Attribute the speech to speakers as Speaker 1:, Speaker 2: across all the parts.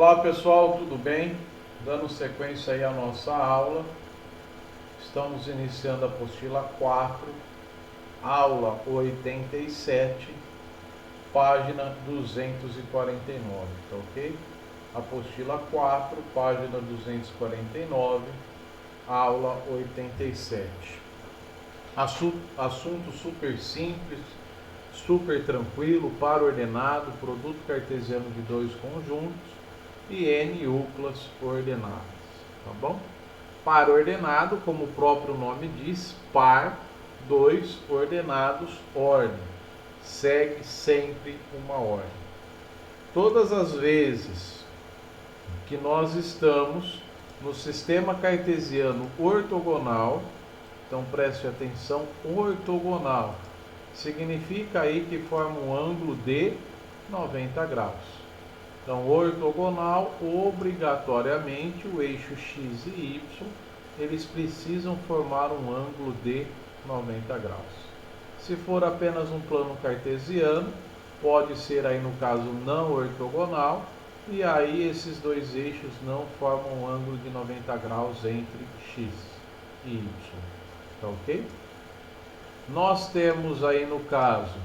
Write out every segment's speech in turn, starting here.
Speaker 1: Olá pessoal, tudo bem? Dando sequência aí à nossa aula, estamos iniciando a apostila 4, aula 87, página 249, tá ok? Apostila 4, página 249, aula 87. Assunto super simples, super tranquilo, par ordenado, produto cartesiano de dois conjuntos e N uplas ordenadas, tá bom? Par ordenado, como o próprio nome diz, par, dois ordenados, ordem. Segue sempre uma ordem. Todas as vezes que nós estamos no sistema cartesiano ortogonal, então preste atenção, ortogonal, significa aí que forma um ângulo de 90 graus. Então, ortogonal, obrigatoriamente, o eixo x e y, eles precisam formar um ângulo de 90 graus. Se for apenas um plano cartesiano, pode ser aí no caso não ortogonal, e aí esses dois eixos não formam um ângulo de 90 graus entre x e y. Tá ok? Nós temos aí no caso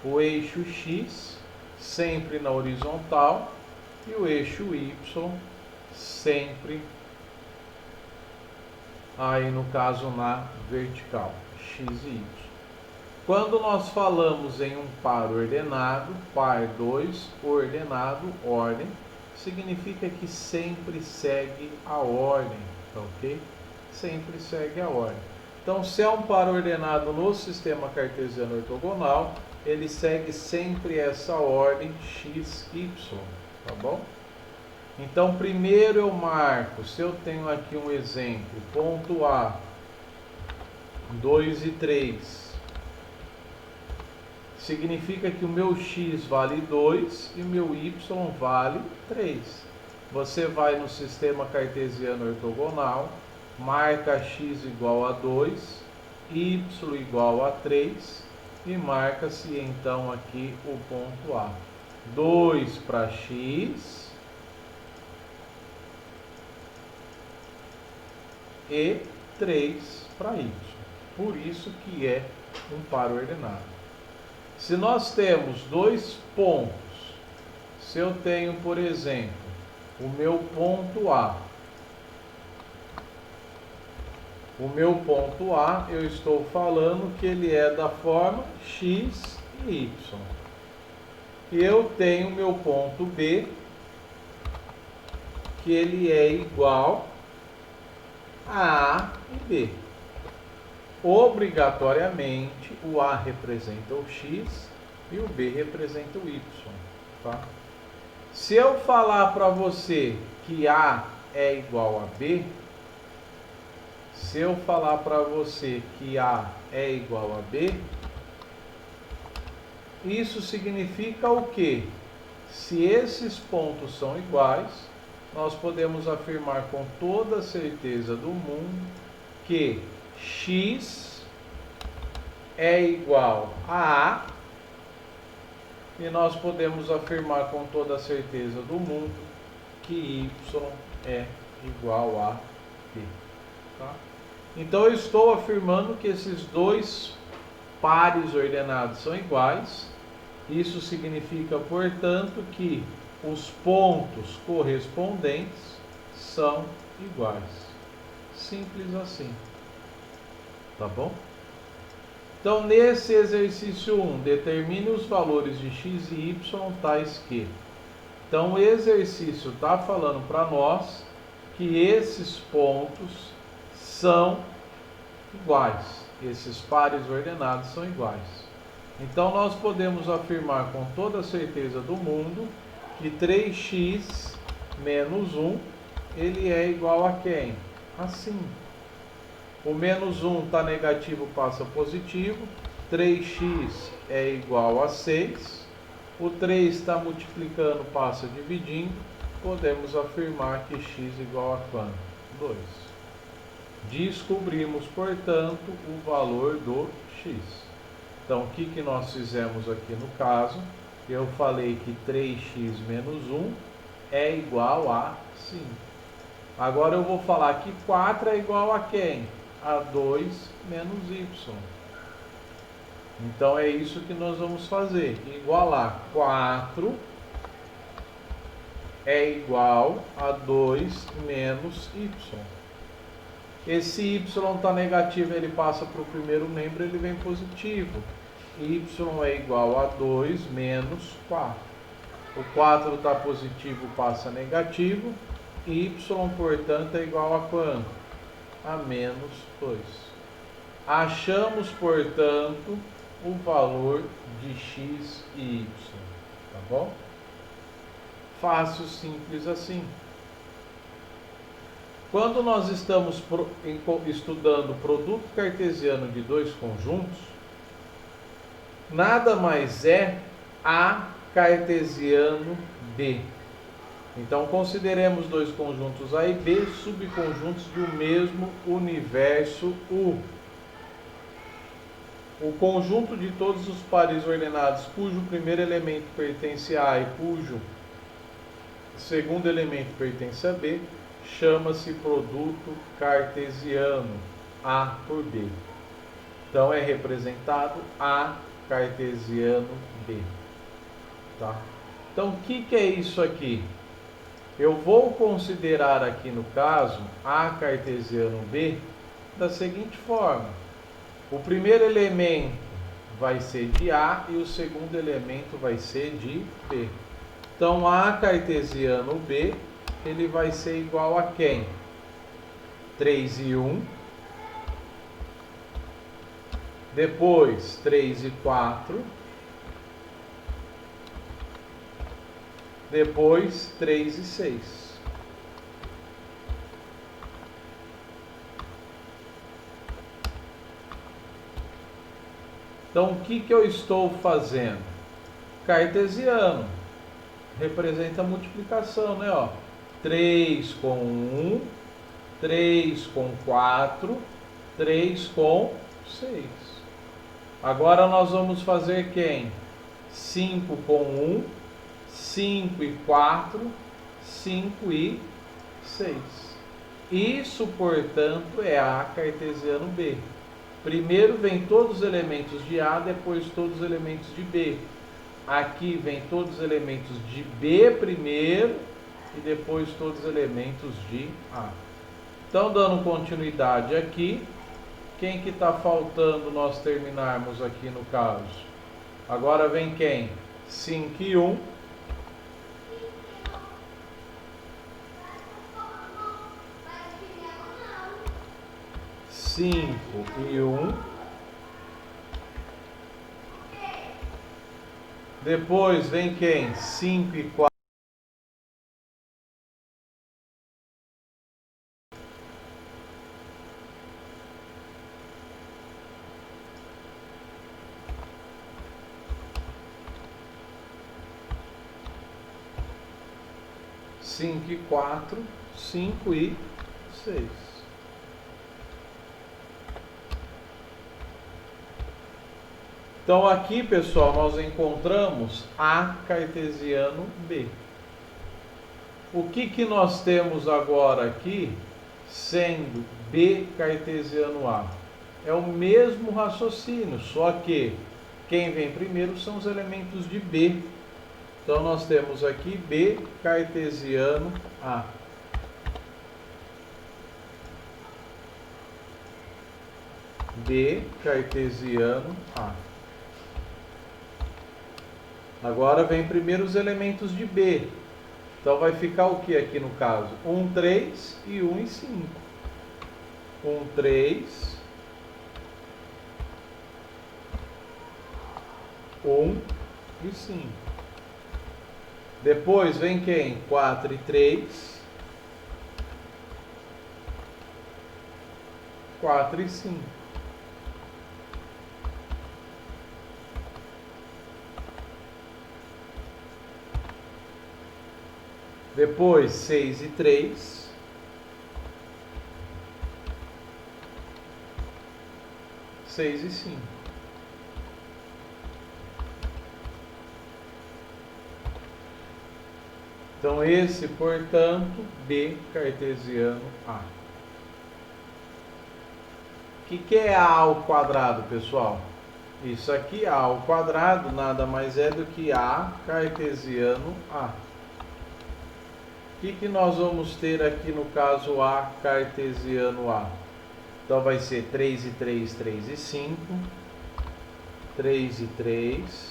Speaker 1: o eixo x sempre na horizontal e o eixo y sempre aí no caso na vertical, x e y. Quando nós falamos em um par ordenado, par 2 ordenado, ordem, significa que sempre segue a ordem, tá ok? Sempre segue a ordem. Então, se é um par ordenado no sistema cartesiano ortogonal, ele segue sempre essa ordem x, y, tá bom? Então, primeiro eu marco, se eu tenho aqui um exemplo, ponto A, 2 e 3, significa que o meu x vale 2 e o meu y vale 3. Você vai no sistema cartesiano ortogonal, marca x igual a 2, y igual a 3 e marca-se então aqui o ponto A. 2 para x e 3 para y. Por isso que é um par ordenado. Se nós temos dois pontos, se eu tenho, por exemplo, o meu ponto A, eu estou falando que ele é da forma x e y. E eu tenho o meu ponto B, que ele é igual a A e B. Obrigatoriamente, o A representa o x e o B representa o y. Tá? Se eu falar para você que A é igual a B, isso significa o quê? Se esses pontos são iguais, nós podemos afirmar com toda a certeza do mundo que x é igual a A, e nós podemos afirmar com toda a certeza do mundo que y é igual a B. Tá? Então eu estou afirmando que esses dois pares ordenados são iguais. Isso significa, portanto, que os pontos correspondentes são iguais. Simples assim. Tá bom? Então, nesse exercício 1, determine os valores de x e y tais que. Então, o exercício está falando para nós que esses pontos são iguais. Esses pares ordenados são iguais. Então, nós podemos afirmar com toda a certeza do mundo que 3x menos 1, ele é igual a quem? Assim. O menos 1 está negativo, passa positivo. 3x é igual a 6. O 3 está multiplicando, passa dividindo. Podemos afirmar que x é igual a quanto? 2. Descobrimos, portanto, o valor do x. Então, o que nós fizemos aqui no caso? Eu falei que 3x menos 1 é igual a 5. Agora eu vou falar que 4 é igual a quem? A 2 menos y. Então é isso que nós vamos fazer. Igualar 4 é igual a 2 menos y. Esse y está negativo, ele passa para o primeiro membro, ele vem positivo. Y é igual a 2 menos 4. O 4 está positivo, passa negativo. Y, portanto, é igual a quanto? A menos 2. Achamos, portanto, o valor de x e y. Tá bom? Fácil, simples assim. Quando nós estamos estudando produto cartesiano de dois conjuntos, nada mais é A cartesiano B. Então, consideremos dois conjuntos A e B, subconjuntos do mesmo universo U. O conjunto de todos os pares ordenados cujo primeiro elemento pertence a A e cujo segundo elemento pertence a B, chama-se produto cartesiano, A por B. Então, é representado A cartesiano B. Tá? Então, o que é isso aqui? Eu vou considerar aqui no caso A cartesiano B da seguinte forma. O primeiro elemento vai ser de A e o segundo elemento vai ser de B. Então, A cartesiano B, ele vai ser igual a quem? 3 e 1. Depois, 3 e 4. Depois, 3 e 6. Então, o que eu estou fazendo? Cartesiano. Representa a multiplicação, né? Ó, 3 com 1, 3 com 4, 3 com 6. Agora nós vamos fazer quem? 5 com 1, 5 e 4, 5 e 6. Isso, portanto, é A cartesiano B. Primeiro vem todos os elementos de A, depois todos os elementos de B. Aqui vem todos os elementos de B primeiro e depois todos os elementos de A. Então, dando continuidade aqui, quem que está faltando nós terminarmos aqui no caso? Agora vem quem? 5 e 1. 5 e 1. Depois vem quem? 5 e 4. Cinco e 4, 5 e 6. Então aqui, pessoal, nós encontramos A cartesiano B. O que nós temos agora aqui, sendo B cartesiano A? É o mesmo raciocínio, só que quem vem primeiro são os elementos de B. Então nós temos aqui B cartesiano A. B cartesiano A. Agora vem primeiro os elementos de B. Então vai ficar o que aqui no caso? 1, 3 e 1 e 5. 1, 3. 1 e 5. Depois vem quem? 4 e 3. 4 e 5. Depois 6 e 3. 6 e 5. Então, esse, portanto, B cartesiano A. O que é A ao quadrado, pessoal? Isso aqui, A ao quadrado, nada mais é do que A cartesiano A. O que nós vamos ter aqui no caso A cartesiano A? Então, vai ser 3 e 3, 3 e 5. 3 e 3.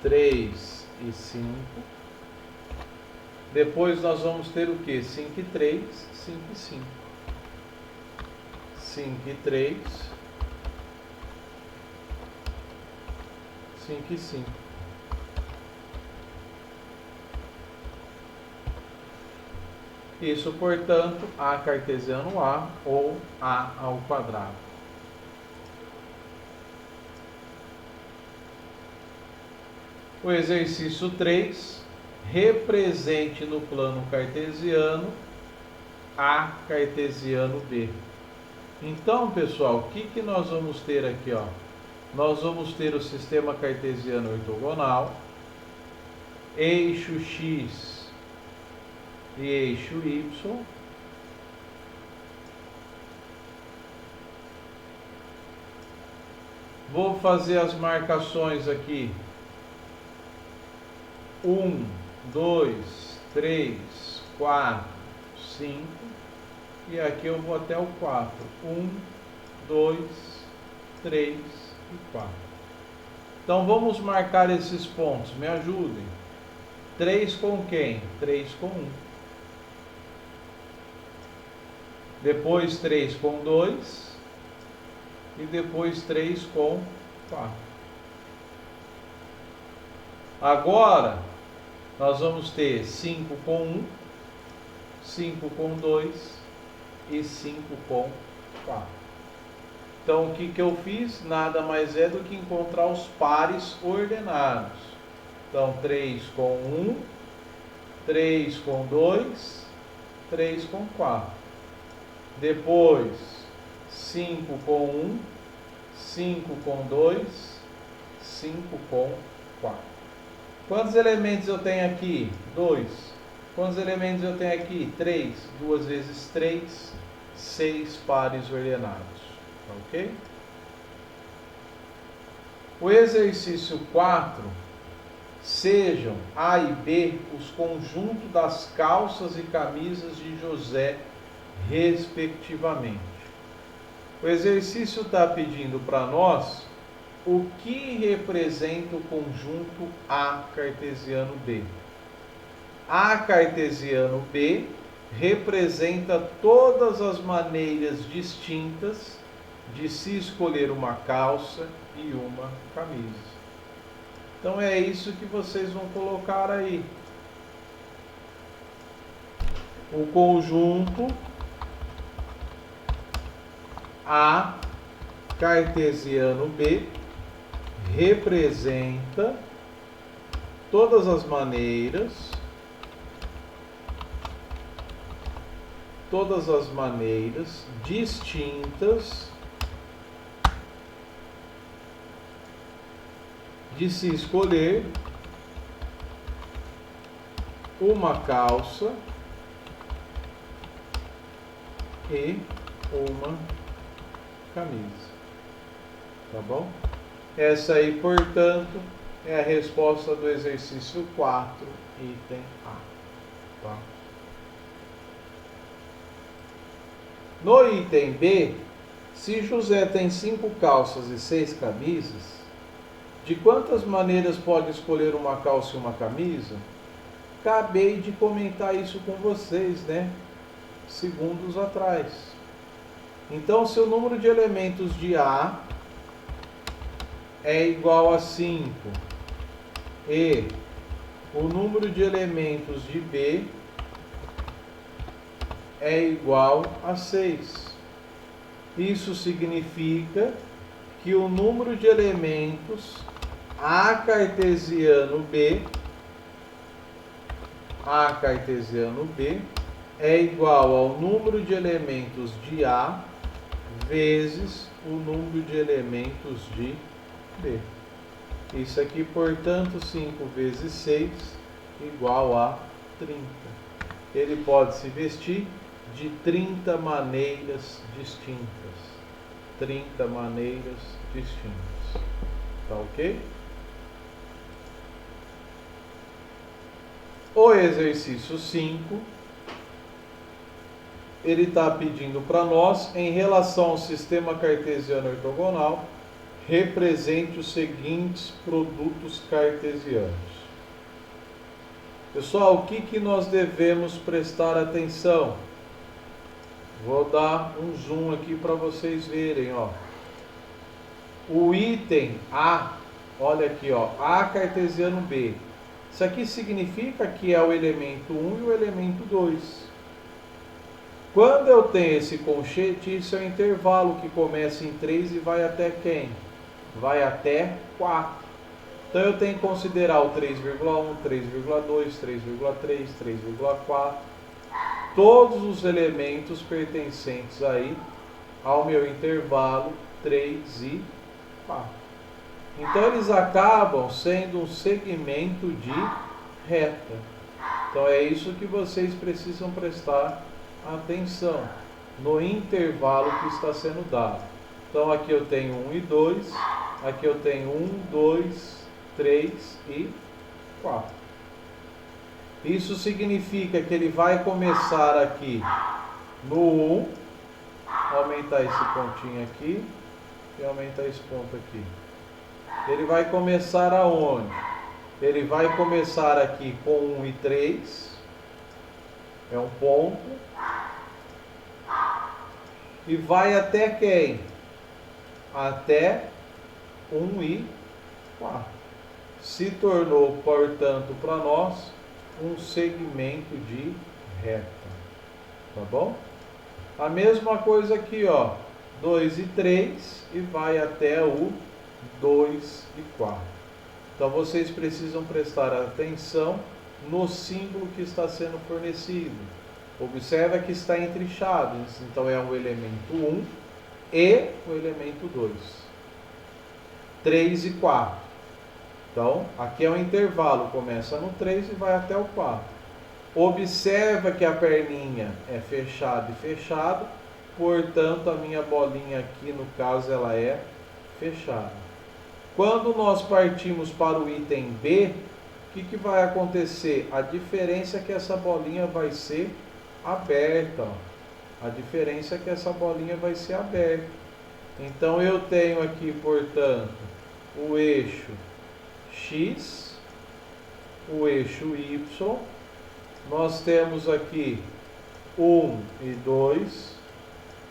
Speaker 1: 3 e 5. Depois nós vamos ter o que? 5 e 3, 5 e 5. 5 e 3, 5 e 5. Isso, portanto, A cartesiano A ou A ao quadrado. O exercício 3, represente no plano cartesiano A cartesiano B. Então, pessoal, o que nós vamos ter aqui? Ó? Nós vamos ter o sistema cartesiano ortogonal, eixo X e eixo Y. Vou fazer as marcações aqui. 1, 2, 3, 4, 5. E aqui eu vou até o 4. 1, 2, 3 e 4. Então vamos marcar esses pontos. Me ajudem. 3 com quem? 3 com 1. Depois 3 com 2. E depois 3 com 4. Agora nós vamos ter 5 com 1, 5 com 2 e 5 com 4. Então, o que eu fiz? Nada mais é do que encontrar os pares ordenados. Então, 3 com 1, 3 com 2, 3 com 4. Depois, 5 com 1, 5 com 2, 5 com 4. Quantos elementos eu tenho aqui? 2. Quantos elementos eu tenho aqui? 3. 2 vezes 3, 6 pares ordenados. Ok? O exercício 4, sejam A e B os conjuntos das calças e camisas de José, respectivamente. O exercício está pedindo para nós o que representa o conjunto A cartesiano B. A cartesiano B representa todas as maneiras distintas de se escolher uma calça e uma camisa. Então é isso que vocês vão colocar aí. O conjunto A cartesiano B representa todas as maneiras distintas de se escolher uma calça e uma camisa. Tá bom? Essa aí, portanto, é a resposta do exercício 4, item A. Tá? No item B, se José tem 5 calças e 6 camisas, de quantas maneiras pode escolher uma calça e uma camisa? Acabei de comentar isso com vocês, né? Segundos atrás. Então, se o número de elementos de A é igual a 5 e o número de elementos de B é igual a 6. Isso significa que o número de elementos A cartesiano B é igual ao número de elementos de A vezes o número de elementos de B. Isso aqui, portanto, 5 vezes 6 igual a 30. Ele pode se vestir de 30 maneiras distintas. 30 maneiras distintas. Tá ok? O exercício 5, ele está pedindo para nós, em relação ao sistema cartesiano ortogonal, represente os seguintes produtos cartesianos. Pessoal, o que nós devemos prestar atenção? Vou dar um zoom aqui para vocês verem, ó. O item A, olha aqui, ó, A cartesiano B. Isso aqui significa que é o elemento 1 e o elemento 2. Quando eu tenho esse colchete, isso é um intervalo que começa em 3 e vai até quem? Vai até 4. Então eu tenho que considerar o 3,1, 3,2, 3,3, 3,4. Todos os elementos pertencentes aí ao meu intervalo 3 e 4. Então eles acabam sendo um segmento de reta. Então é isso que vocês precisam prestar atenção no intervalo que está sendo dado. Então aqui eu tenho 1 e 2, aqui eu tenho 1, 2, 3 e 4. Isso significa que ele vai começar aqui no 1, aumentar esse pontinho aqui e aumentar esse ponto aqui. Ele vai começar aonde? Ele vai começar aqui com 1 e 3, é um ponto, e vai até quem? Até 1 e 4. Se tornou, portanto, para nós, um segmento de reta. Tá bom? A mesma coisa aqui, ó, 2 e 3, e vai até o 2 e 4. Então vocês precisam prestar atenção no símbolo que está sendo fornecido. Observa que está entrinchado, então é o elemento 1 e o elemento 2. 3 e 4. Então, aqui é um intervalo, começa no 3 e vai até o 4. Observa que a perninha é fechada e fechada, portanto a minha bolinha aqui, no caso, ela é fechada. Quando nós partimos para o item B, o que vai acontecer? A diferença é que essa bolinha vai ser aberta. Ó. A diferença é que essa bolinha vai ser aberta. Então eu tenho aqui, portanto, o eixo X, o eixo Y. Nós temos aqui 1 e 2,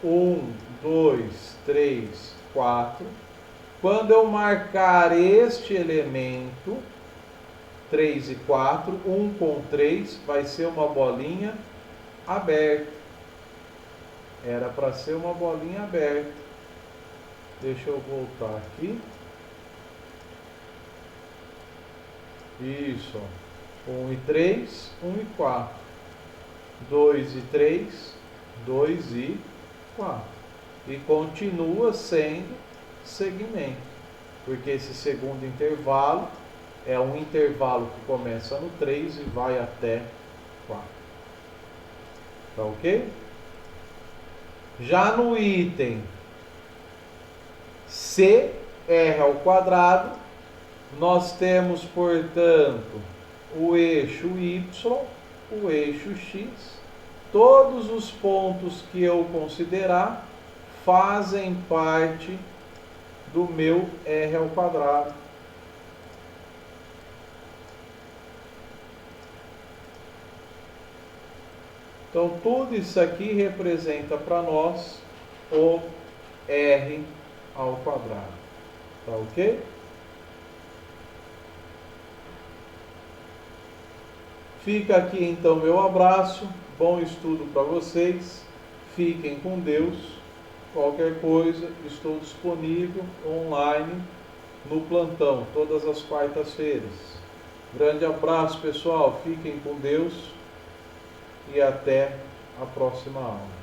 Speaker 1: 1, 2, 3, 4. Quando eu marcar este elemento, 3 e 4, 1 com 3, vai ser uma bolinha aberta. Era para ser uma bolinha aberta. Deixa eu voltar aqui. Isso, ó. 1 e 3, 1 e 4. 2 e 3, 2 e 4. E continua sendo segmento, porque esse segundo intervalo é um intervalo que começa no 3 e vai até 4. Tá ok? Já no item CR ao quadrado, nós temos, portanto, o eixo Y, o eixo X. Todos os pontos que eu considerar fazem parte do meu R ao quadrado. Então, tudo isso aqui representa para nós o R ao quadrado. Tá ok? Fica aqui então meu abraço. Bom estudo para vocês. Fiquem com Deus. Qualquer coisa, estou disponível online no plantão, todas as quartas-feiras. Grande abraço, pessoal. Fiquem com Deus e até a próxima aula.